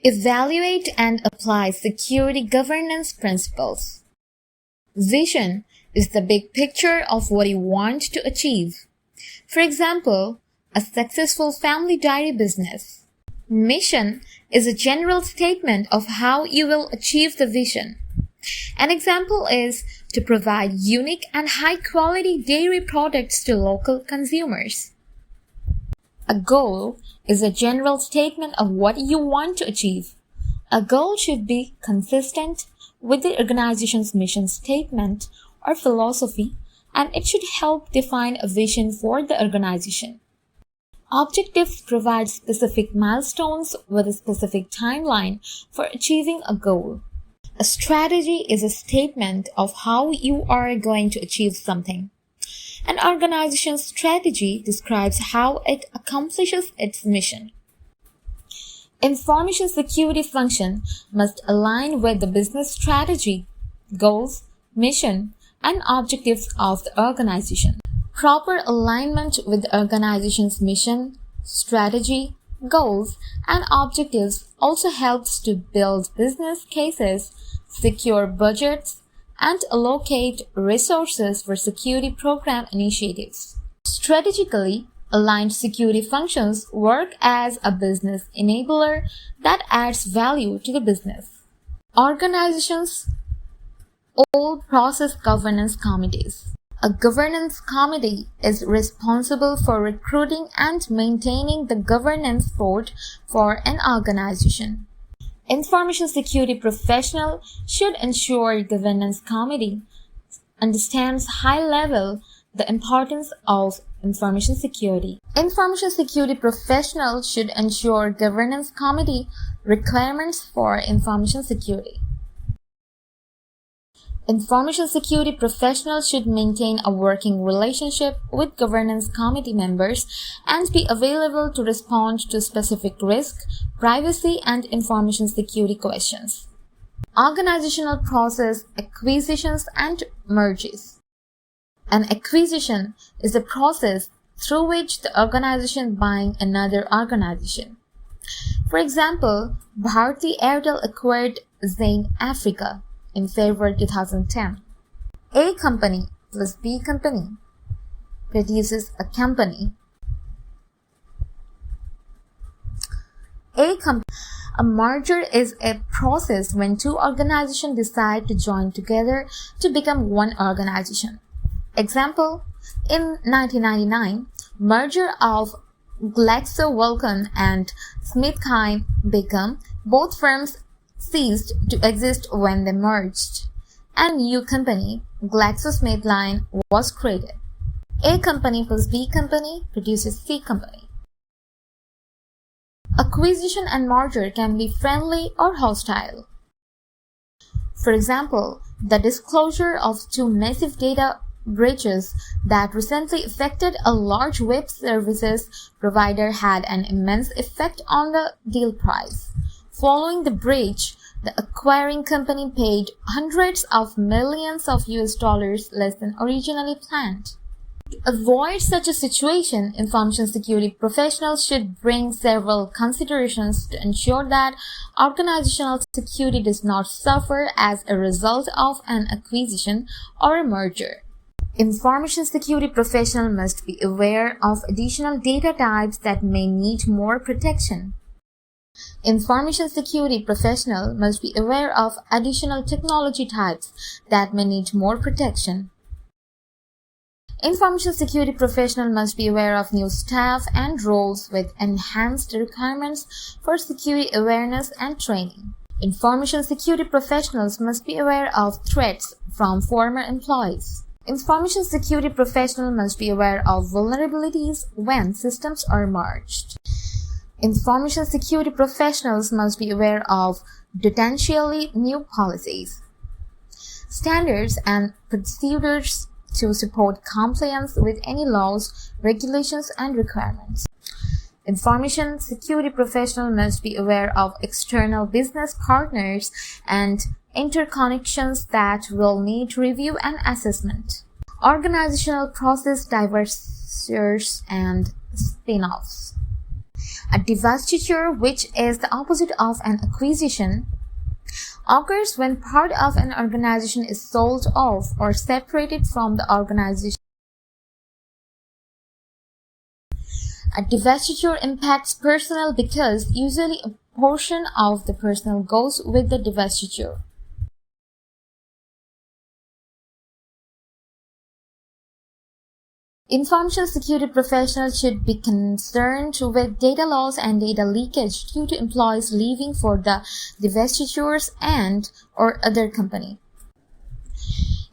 Evaluate and apply security governance principles. Vision is the big picture of what you want to achieve. For example, a successful family dairy business. Mission is a general statement of how you will achieve the vision. An example is to provide unique and high-quality dairy products to local consumers. A goal is a general statement of what you want to achieve. A goal should be consistent with the organization's mission statement or philosophy, and it should help define a vision for the organization. Objectives provide specific milestones with a specific timeline for achieving a goal. A strategy is a statement of how you are going to achieve something. An organization's strategy describes how it accomplishes its mission. Information security function must align with the business strategy, goals, mission, and objectives of the organization. Proper alignment with the organization's mission, strategy, goals, and objectives also helps to build business cases, secure budgets, and allocate resources for security program initiatives. Strategically aligned security functions work as a business enabler that adds value to the business. Organizations all process governance committees. A governance committee is responsible for recruiting and maintaining the governance board for an organization. Information security professional should ensure governance committee understands high level the importance of information security. Information security professional should ensure governance committee requirements for information security. Information security professionals should maintain a working relationship with governance committee members and be available to respond to specific risk, privacy, and information security questions. Organizational process acquisitions and mergers. An acquisition is a process through which the organization buying another organization. For example, Bharti Airtel acquired Zain Africa in February 2010. A company plus B company produces a company. A merger is a process when two organizations decide to join together to become one organization. Example, in 1999, merger of GlaxoSmithKline and SmithKline both firms ceased to exist when they merged. A new company, GlaxoSmithKline, was created. A company plus B company produces C company. Acquisition and merger can be friendly or hostile. For example, the disclosure of two massive data breaches that recently affected a large web services provider had an immense effect on the deal price. Following the breach, the acquiring company paid hundreds of millions of US dollars less than originally planned. To avoid such a situation, information security professionals should bring several considerations to ensure that organizational security does not suffer as a result of an acquisition or a merger. Information security professionals must be aware of additional data types that may need more protection. Information security professionals must be aware of additional technology types that may need more protection. Information security professionals must be aware of new staff and roles with enhanced requirements for security awareness and training. Information security professionals must be aware of threats from former employees. Information security professionals must be aware of vulnerabilities when systems are merged. Information security professionals must be aware of potentially new policies, standards, and procedures to support compliance with any laws, regulations, and requirements. Information security professionals must be aware of external business partners and interconnections that will need review and assessment. Organizational process divestitures and spin-offs. A divestiture, which is the opposite of an acquisition, occurs when part of an organization is sold off or separated from the organization. A divestiture impacts personnel because usually a portion of the personnel goes with the divestiture. Information security professionals should be concerned with data loss and data leakage due to employees leaving for the divestitures and or other company.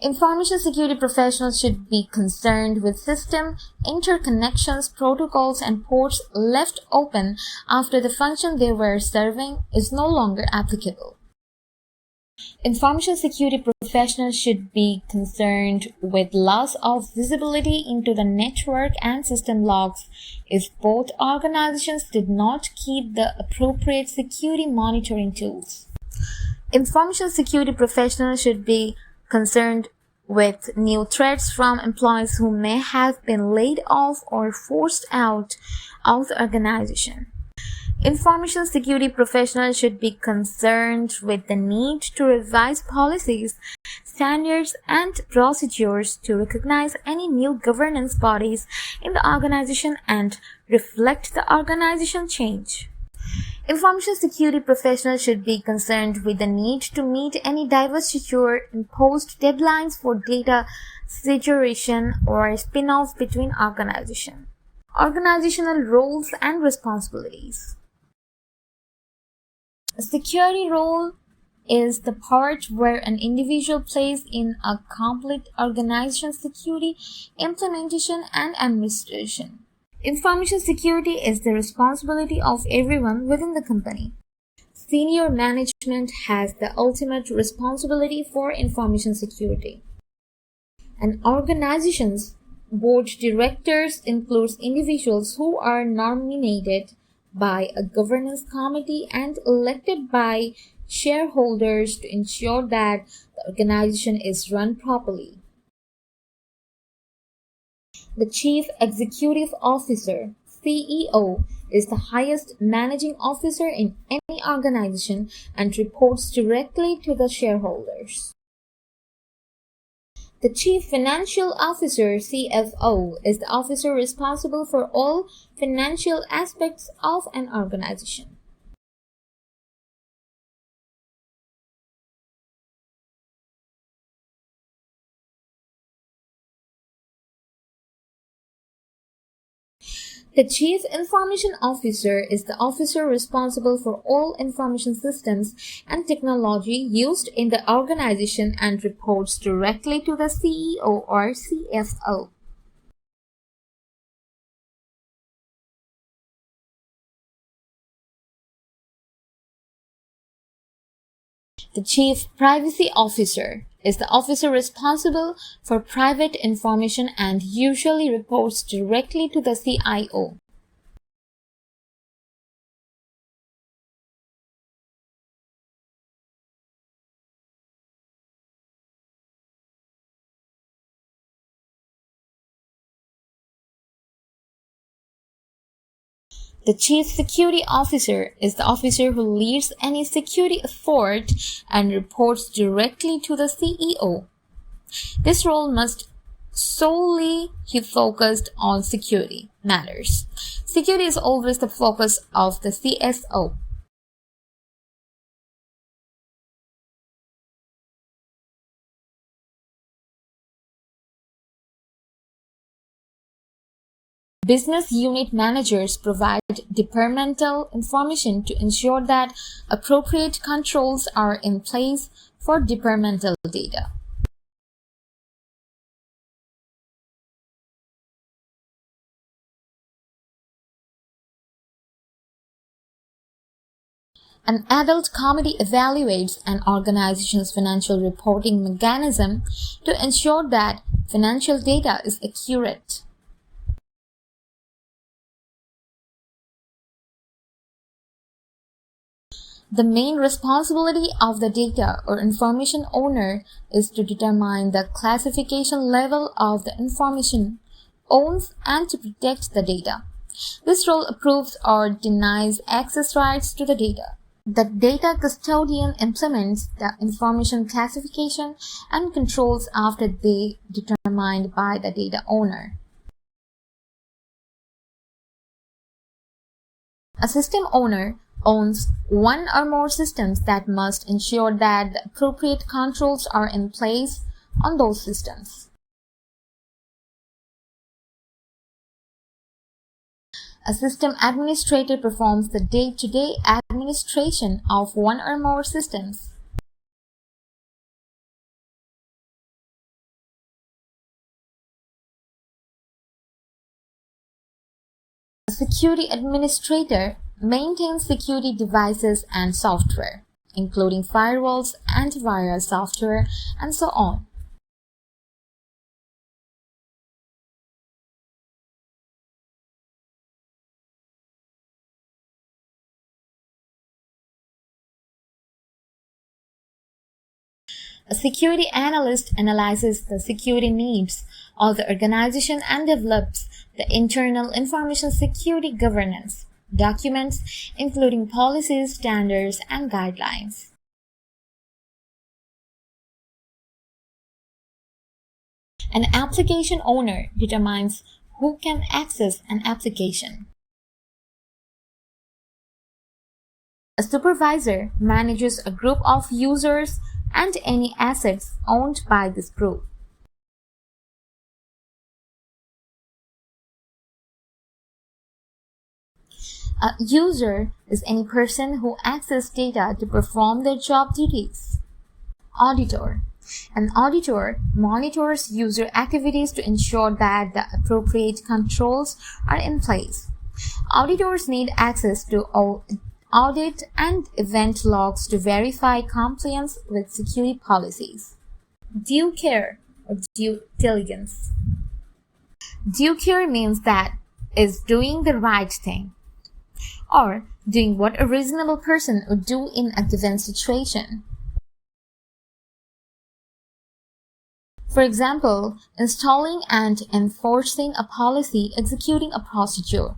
Information security professionals should be concerned with system interconnections, protocols, and ports left open after the function they were serving is no longer applicable. Information security professionals should be concerned with loss of visibility into the network and system logs if both organizations did not keep the appropriate security monitoring tools. Information security professionals should be concerned with new threats from employees who may have been laid off or forced out of the organization. Information security professionals should be concerned with the need to revise policies, standards, and procedures to recognize any new governance bodies in the organization and reflect the organization change. Information security professionals should be concerned with the need to meet any divestiture imposed deadlines for data saturation or spin-off between organizations. Organizational roles and responsibilities. A security role is the part where an individual plays in a complete organization's security implementation and administration. Information security is the responsibility of everyone within the company. Senior management has the ultimate responsibility for information security. An organization's board of directors includes individuals who are nominated by a governance committee and elected by shareholders to ensure that the organization is run properly. The Chief Executive Officer, CEO, is the highest managing officer in any organization and reports directly to the shareholders. The Chief Financial Officer, CFO, is the officer responsible for all financial aspects of an organization. The Chief Information Officer is the officer responsible for all information systems and technology used in the organization and reports directly to the CEO or CFO. The Chief Privacy Officer is the officer responsible for private information and usually reports directly to the CIO. The Chief Security Officer is the officer who leads any security effort and reports directly to the CEO. This role must solely be focused on security matters. Security is always the focus of the CSO. Business unit managers provide departmental information to ensure that appropriate controls are in place for departmental data. An adult committee evaluates an organization's financial reporting mechanism to ensure that financial data is accurate. The main responsibility of the data or information owner is to determine the classification level of the information owns and to protect the data. This role approves or denies access rights to the data. The data custodian implements the information classification and controls after they determined by the data owner. A system owner owns one or more systems that must ensure that the appropriate controls are in place on those systems. A system administrator performs the day-to-day administration of one or more systems. A security administrator maintains security devices and software, including firewalls, antivirus software, and so on. A security analyst analyzes the security needs of the organization and develops the internal information security governance documents, including policies, standards, and guidelines. An application owner determines who can access an application. A supervisor manages a group of users and any assets owned by this group. A user is any person who accesses data to perform their job duties. Auditor. An auditor monitors user activities to ensure that the appropriate controls are in place. Auditors need access to audit and event logs to verify compliance with security policies. Due care or due diligence. Due care means that is doing the right thing or doing what a reasonable person would do in a given situation. For example, installing and enforcing a policy, executing a procedure.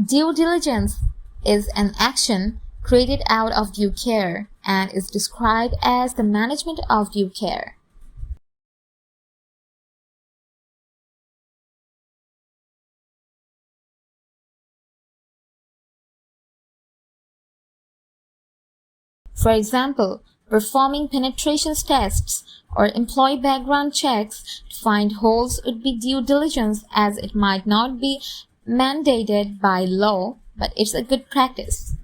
Due diligence is an action created out of due care and is described as the management of due care. For example, performing penetration tests or employee background checks to find holes would be due diligence, as it might not be mandated by law, but it's a good practice.